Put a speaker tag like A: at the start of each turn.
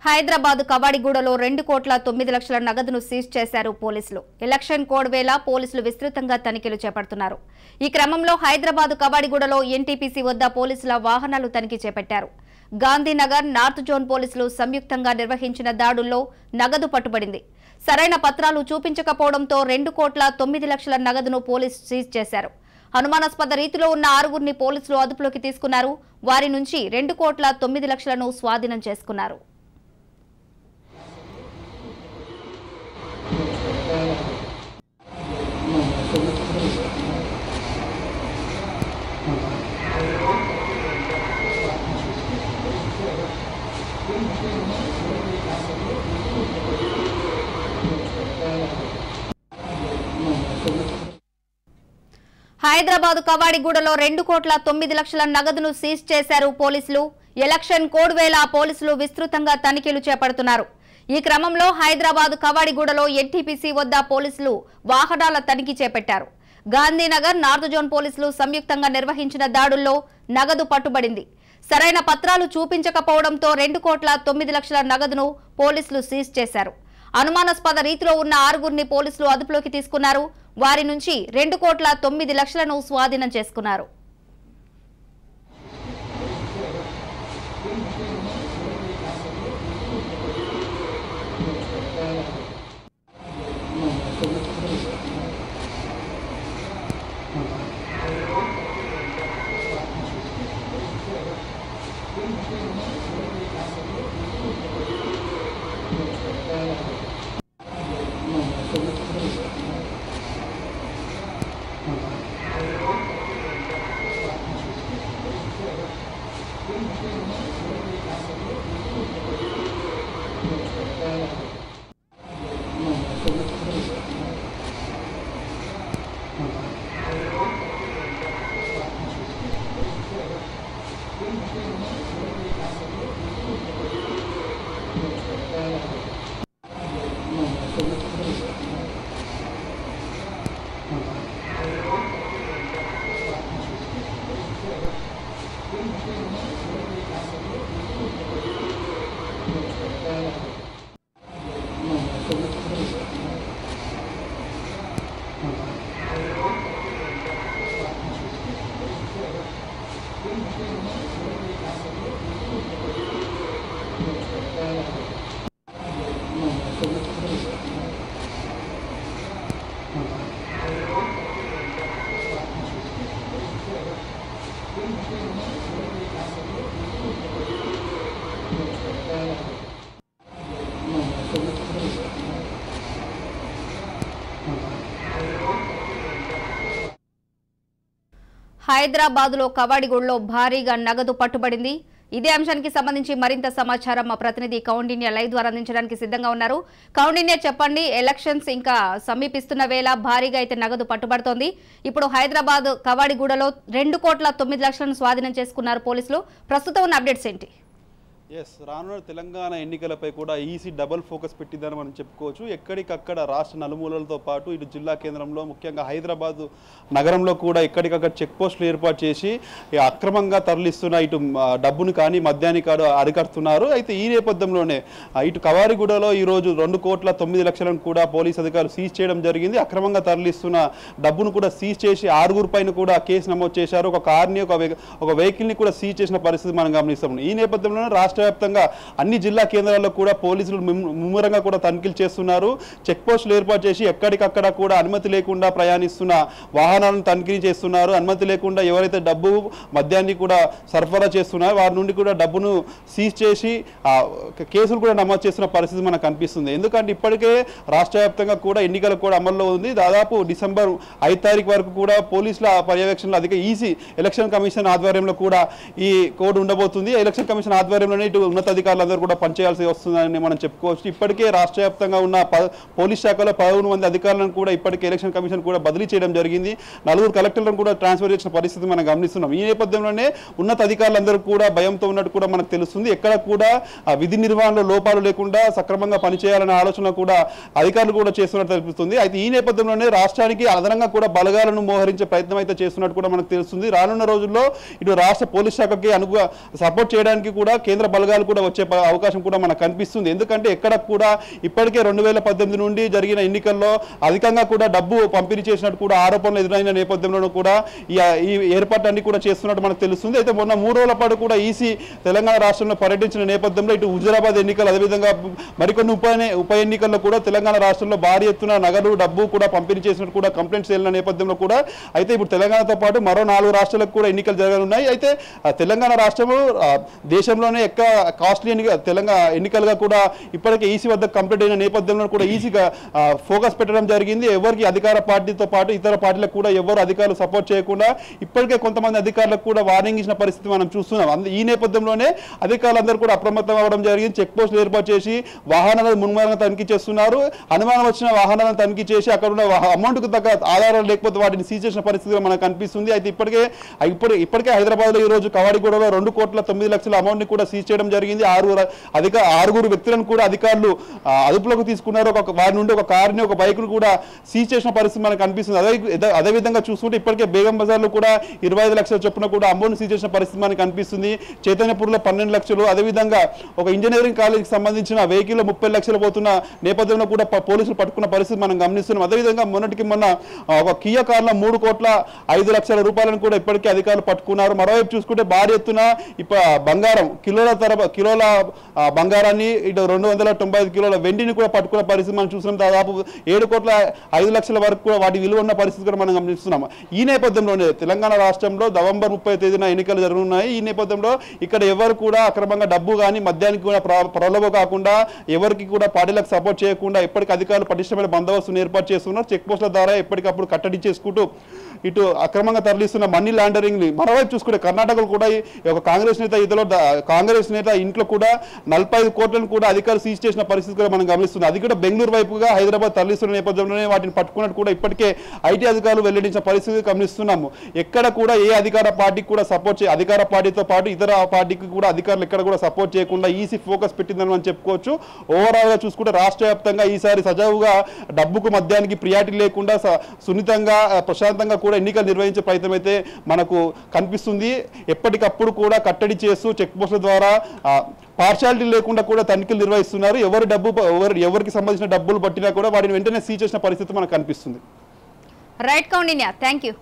A: హైదరాబాద్ కవాడిగూడలో 2,09,00,000 నగదును సీజ్ చేశారు పోలీసులు. ఎలక్షన్ కోడ్ వేళ పోలీసులు విస్తృతంగా తనిఖీలు చేపడుతున్నారు. ఈ క్రమంలో హైదరాబాద్ కవాడిగూడలో ఎన్టీపీసీ వద్ద పోలీసుల వాహనాలు తనిఖీ చేపట్టారు. గాంధీనగర్ నార్త్ జోన్ పోలీసులు సంయుక్తంగా నిర్వహించిన దాడుల్లో నగదు పట్టుబడింది. సరైన పత్రాలు చూపించకపోవడంతో 2,09,00,000 నగదును పోలీసులు సీజ్ చేశారు. అనుమానాస్పద రీతిలో ఉన్న 6గురిని పోలీసులు అదుపులోకి తీసుకున్నారు. వారి నుంచి 2,09,00,000ను స్వాధీనం చేసుకున్నారు. హైదరాబాద్ కవాడిగూడలో 2,09,00,000 నగదును సీజ్ చేశారు పోలీసులు. ఎలక్షన్ కోడ్ వేళ పోలీసులు విస్తృతంగా తనిఖీలు చేపడుతున్నారు. ఈ క్రమంలో హైదరాబాద్ కవాడిగూడలో ఎన్టీపీసీ వద్ద పోలీసులు వాహనాల తనిఖీ చేపట్టారు. గాంధీనగర్ నార్త్ జోన్ పోలీసులు సంయుక్తంగా నిర్వహించిన దాడుల్లో నగదు పట్టుబడింది. సరైన పత్రాలు చూపించకపోవడంతో 2,09,00,000 నగదును పోలీసులు సీజ్ చేశారు. అనుమానాస్పద రీతిలో ఉన్న 6గురిని పోలీసులు అదుపులోకి తీసుకున్నారు. వారి నుంచి 2,09,00,000ను స్వాధీనం చేసుకున్నారు. హైదరాబాద్లో కవాడిగూడలో భారీగా నగదు పట్టుబడింది. ఇదే అంశానికి సంబంధించి మరింత సమాచారం మా ప్రతినిధి కౌండిన్య లైవ్ ద్వారా అందించడానికి సిద్ధంగా ఉన్నారు. కౌండిన్య, చెప్పండి, ఎలక్షన్స్ ఇంకా సమీపిస్తున్న వేళ భారీగా అయితే నగదు పట్టుబడుతోంది. ఇప్పుడు హైదరాబాద్ కవాడిగూడలో 2,09,00,000 స్వాధీనం చేసుకున్నారు పోలీసులు. ప్రస్తుతం ఉన్న అప్డేట్స్ ఏంటి?
B: రానున్న తెలంగాణ ఎన్నికలపై కూడా ఈసీ డబుల్ ఫోకస్ పెట్టిందని మనం చెప్పుకోవచ్చు. ఎక్కడికక్కడ రాష్ట్ర నలుమూలలతో పాటు ఇటు జిల్లా కేంద్రంలో ముఖ్యంగా హైదరాబాద్ నగరంలో కూడా ఎక్కడికక్కడ చెక్ పోస్టులు ఏర్పాటు చేసి అక్రమంగా తరలిస్తున్న ఇటు డబ్బును కానీ మద్యాన్ని కానీ అరికడుతున్నారు. అయితే ఈ నేపథ్యంలోనే ఇటు కవాడిగూడలో ఈరోజు 2,09,00,000 కూడా పోలీసు అధికారులు సీజ్ చేయడం జరిగింది. అక్రమంగా తరలిస్తున్న డబ్బును కూడా సీజ్ చేసి 6గురి పైన కూడా కేసు నమోదు చేశారు. ఒక కార్ని ఒక వెహికల్ని కూడా సీజ్ చేసిన పరిస్థితి మనం గమనిస్తాం. ఈ నేపథ్యంలోనే రాష్ట్ర వ్యాప్తంగా అన్ని జిల్లా కేంద్రాల్లో కూడా పోలీసులు ముమ్మరంగా కూడా తనిఖీలు చేస్తున్నారు. చెక్ పోస్టులు ఏర్పాటు చేసి ఎక్కడికక్కడ కూడా అనుమతి లేకుండా ప్రయాణిస్తున్న వాహనాలను తనిఖీ చేస్తున్నారు. అనుమతి లేకుండా ఎవరైతే డబ్బు మద్యాన్ని కూడా సరఫరా చేస్తున్నారో వారి నుండి కూడా డబ్బును సీజ్ చేసి కేసులు కూడా నమోదు చేస్తున్న పరిస్థితి మనకు కనిపిస్తుంది. ఎందుకంటే ఇప్పటికే రాష్ట్ర వ్యాప్తంగా కూడా ఎన్నికలు కూడా అమల్లో ఉంది. దాదాపు డిసెంబర్ 5 తారీఖు వరకు కూడా పోలీసుల పర్యవేక్షణలో అధిక ఈసీ ఎలక్షన్ కమిషన్ ఆధ్వర్యంలో కూడా ఈ కోడ్ ఉండబోతుంది. ఎలక్షన్ కమిషన్ ఆధ్వర్యంలోనే ఇటు ఉన్నతాధికారులందరూ కూడా పనిచేయాల్సి వస్తుందని మనం చెప్పుకోవచ్చు. ఇప్పటికే రాష్ట్ర వ్యాప్తంగా ఉన్న పోలీస్ శాఖలో 11 మంది అధికారులను కూడా ఇప్పటికే ఎలక్షన్ కమిషన్ కూడా బదిలీ చేయడం జరిగింది. 4 కలెక్టర్లను కూడా ట్రాన్స్ఫర్ చేసిన పరిస్థితి మనం గమనిస్తున్నాం. ఈ నేపథ్యంలోనే ఉన్నత అధికారులందరూ కూడా భయంతో ఉన్నట్టు కూడా మనకు తెలుస్తుంది. ఎక్కడ కూడా విధి నిర్వహణలో లోపాలు లేకుండా సక్రమంగా పనిచేయాలనే ఆలోచన కూడా అధికారులు కూడా చేస్తున్నట్టు తెలుపుతుంది. అయితే ఈ నేపథ్యంలోనే రాష్ట్రానికి అదనంగా కూడా బలగాలను మోహరించే ప్రయత్నం అయితే చేస్తున్నట్టు కూడా మనకు తెలుస్తుంది. రానున్న రోజుల్లో ఇటు రాష్ట్ర పోలీస్ శాఖకి సపోర్ట్ చేయడానికి కూడా కేంద్ర బలగాలు కూడా వచ్చే అవకాశం కూడా మనకు కనిపిస్తుంది. ఎందుకంటే ఎక్కడ కూడా ఇప్పటికే 2018 నుండి జరిగిన ఎన్నికల్లో అధికంగా కూడా డబ్బు పంపిణీ చేసినట్టు కూడా ఆరోపణలు ఎదురైన నేపథ్యంలో కూడా ఈ ఏర్పాట్లన్నీ కూడా చేస్తున్నట్టు మనకు తెలుస్తుంది. అయితే మొన్న 3 రోజుల పాటు కూడా ఈసీ తెలంగాణ రాష్ట్రంలో పర్యటించిన నేపథ్యంలో ఇటు హుజూరాబాద్ ఎన్నికలు అదేవిధంగా మరికొన్ని ఉప ఎన్నికల్లో కూడా తెలంగాణ రాష్ట్రంలో భారీ ఎత్తున నగదు డబ్బు కూడా పంపిణీ చేసినట్టు కూడా కంప్లైంట్స్ వెళ్ళిన నేపథ్యంలో కూడా అయితే ఇప్పుడు తెలంగాణతో పాటు మరో 4 రాష్ట్రాలకు కూడా ఎన్నికలు జరగనున్నాయి. అయితే తెలంగాణ రాష్ట్రము దేశంలోనే ఎక్కువ కాస్ట్లీ ఎన్నికలుగా కూడా ఇప్పటికే ఈసీ వద్ద కంప్లీట్ అయిన నేపథ్యంలో కూడా ఈసీగా ఫోకస్ పెట్టడం జరిగింది. ఎవరికి అధికార పార్టీతో పాటు ఇతర పార్టీలకు కూడా ఎవరు అధికారులు సపోర్ట్ చేయకుండా ఇప్పటికే కొంతమంది అధికారులకు కూడా వార్నింగ్ ఇచ్చిన పరిస్థితి మనం చూస్తున్నాం. ఈ నేపథ్యంలోనే అధికారులందరూ కూడా అప్రమత్తం అవ్వడం జరిగింది. చెక్ పోస్టులు ఏర్పాటు చేసి వాహనాలను మున్మురంగా తనిఖీ చేస్తున్నారు. అనుమానం వచ్చిన వాహనాలను తనిఖీ చేసి అక్కడ ఉన్న అమౌంట్కు తగ్గ ఆధారాలు లేకపోతే వాటిని సీజ్ చేసిన పరిస్థితి మనకు కనిపిస్తుంది. అయితే ఇప్పటికే హైదరాబాద్లో ఈ రోజు కవాడిగూడలో 2,09,00,000 అమౌంట్ ని కూడా సీజ్ చేయడం జరిగింది. 6 వ్యక్తులను కూడా అధికారులు అదుపులోకి తీసుకున్నారు. వారి నుండి ఒక కారుని ఒక బైక్ ను కూడా సీజ్ చేసిన పరిస్థితి మనకు కనిపిస్తుంది. అదేవిధంగా చూసుకుంటే ఇప్పటికే బేగం బజార్లో కూడా 25 లక్షల చొప్పున కూడా అమౌంట్ సీజ్ చేసిన పరిస్థితి మనకు కనిపిస్తుంది. చైతన్యపూర్లో 12 లక్షలు, అదేవిధంగా ఒక ఇంజనీరింగ్ కాలేజీకి సంబంధించిన వెహికల్ 30 లక్షలు పోతున్న నేపథ్యంలో కూడా పోలీసులు పట్టుకున్న పరిస్థితి మనం గమనిస్తున్నాం. అదేవిధంగా మొన్న ఒక కియా కార్లో 3,05,00,000 రూపాయలను కూడా ఇప్పటికే అధికారులు పట్టుకున్నారు. మరోవైపు చూసుకుంటే భారీ ఎత్తున బంగారం కిలోల బంగారాన్ని ఇటు 295 కిలోల వెండిని కూడా పట్టుకున్న పరిస్థితి మనం చూస్తున్నాం. దాదాపు 7,05,00,000 వరకు కూడా వాటి విలువ ఉన్న పరిస్థితి కూడా మనం గమనిస్తున్నాం. ఈ నేపథ్యంలోనే తెలంగాణ రాష్ట్రంలో నవంబర్ 30 తేదీన ఎన్నికలు జరగనున్నాయి. ఈ నేపథ్యంలో ఇక్కడ ఎవరు కూడా అక్రమంగా డబ్బు కానీ మద్యానికి కూడా ప్రలోభ కాకుండా ఎవరికి కూడా పార్టీలకు సపోర్ట్ చేయకుండా ఇప్పటికీ అధికారులు పటిష్టమైన బందోబస్తును ఏర్పాటు చేస్తున్నారు. చెక్ పోస్టుల ద్వారా ఎప్పటికప్పుడు కట్టడి చేసుకుంటూ ఇటు అక్రమంగా తరలిస్తున్న మనీ లాండరింగ్ ని మరోవైపు చూసుకుంటే కర్ణాటకలో కూడా ఒక కాంగ్రెస్ నేత ఇంట్లో కూడా 45 కోట్లను కూడా అధికారులు సీజ్ చేసిన పరిస్థితి కూడా మనం గమనిస్తున్నాం. అది కూడా బెంగళూరు వైపుగా హైదరాబాద్ తరలిస్తున్న నేపథ్యంలోనే వాటిని పట్టుకున్నట్టు కూడా ఇప్పటికే ఐటీ అధికారులు వెల్లడించిన పరిస్థితి గమనిస్తున్నాము. ఎక్కడ కూడా ఏ అధికార పార్టీకి కూడా సపోర్ట్ అధికార పార్టీతో పాటు ఇతర పార్టీకి కూడా అధికారులు ఎక్కడ కూడా సపోర్ట్ చేయకుండా ఈసీ ఫోకస్ పెట్టిందని మనం చెప్పుకోవచ్చు. ఓవరాల్ గా చూసుకుంటే రాష్ట్ర వ్యాప్తంగా ఈసారి సజావుగా డబ్బుకు మద్యానికి ప్రియారిటీ లేకుండా సున్నితంగా ప్రశాంతంగా కూడా ఎన్నికలు నిర్వహించే ప్రయత్నం అయితే మనకు కనిపిస్తుంది. ఎప్పటికప్పుడు కూడా కట్టడి చేస్తూ చెక్ పోస్టుల ద్వారా పార్షాలిటీ లేకుండా కూడా తనిఖీలు నిర్వహిస్తున్నారు. ఎవరికి సంబంధించిన డబ్బులు పట్టినా కూడా వాటిని వెంటనే సీజ్ చేసిన పరిస్థితి మనకు కనిపిస్తుంది.
A: Right Kaundinya, thank you.